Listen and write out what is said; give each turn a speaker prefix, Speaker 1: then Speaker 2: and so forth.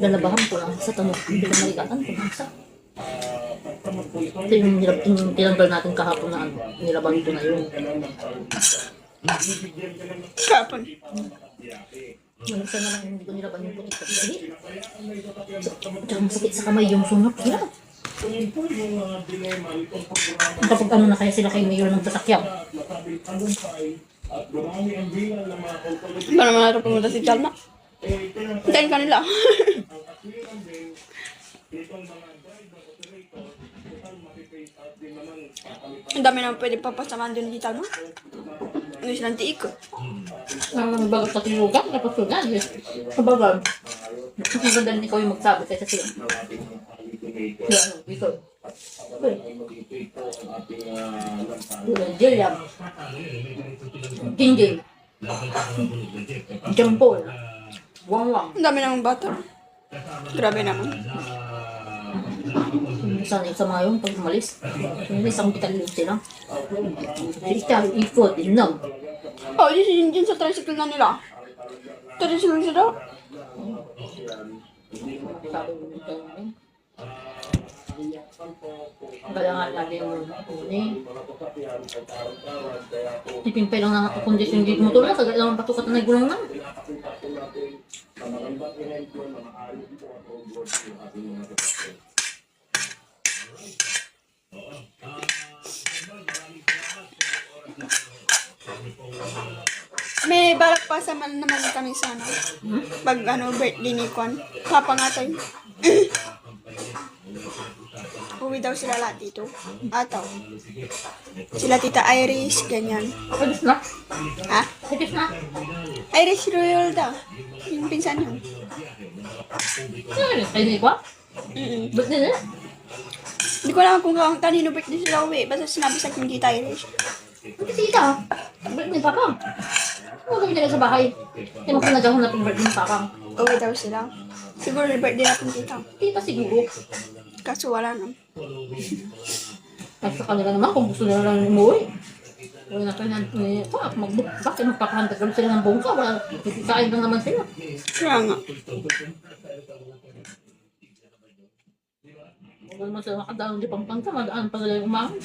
Speaker 1: Dalabahan ko lang sa tanong, hindi ko marigatan ko lang sa. Ito yung tinanggal natin kahapon na ano, nilabang ko na yun.
Speaker 2: Kapon.
Speaker 1: Yung isa na lang hindi ko nilabang yung putik ko. Tsaka masakit sa kamay yung sunog. Hirap. Kapag ano na kaya sila kay Mayor ng sasakyan.
Speaker 2: Ba naman natin pumunta si Chalma? Hintayin ka nila. Ang dami naman pwede papasamahan doon ni Chalma. Ano silang tiik ko?
Speaker 1: Ang bagat sa tinugan, napasugan. Kabagan. Mas maganda rin ikaw yung magsabi kaysa sila. Sila ano, ito. Jilliam. Jingjing. Jampol. Wangwang.
Speaker 2: Ang dami naman bata. Grabe naman.
Speaker 1: Sanay sa mga yun pag umalis. Umalis ang bitalin sila. Sila, ipot, inam.
Speaker 2: Oh, di si Jinjin sa tricycle na nila. Tricycle sila.
Speaker 1: Sabi mo nito yun. Kaya nga lagi yung uni. Tipimpay lang na kondisyon dito mo tulad. Kagaya lang patukat na nagulong na.
Speaker 2: May balak pa sa man naman kami sana. Pag ano, birthday ni Kwan. Papa nga tayo. Uwi daw sila lahat dito. Ataw. Sila Tita Iris, ganyan.
Speaker 1: Pagis na.
Speaker 2: Ha?
Speaker 1: Pagis na.
Speaker 2: Iris Royal daw. Yung pinsan yun.
Speaker 1: Ay, hindi ko. Ba't nila?
Speaker 2: Hindi ko alam kung kanino birthday sila uwi. Basta sinabi sa akin Tita Iris.
Speaker 1: Ba't sila? Ba't ni Papang? Ano kami nila sa bahay? Hindi mo pinagahon natin birthday ni Papang.
Speaker 2: Uwi daw sila. Siguro birthday natin tita.
Speaker 1: Kita siguro.
Speaker 2: Kaso wala na.
Speaker 1: At sa kanila naman, kung gusto nila lang umuwi. Wala na kanya ni Pap, bakit magpapahantag sila ng bongka? Wala, kikain lang naman sila.
Speaker 2: Kaya nga.
Speaker 1: Wala naman sila makadaan di Pampanga, madaan pa nila yung umahan.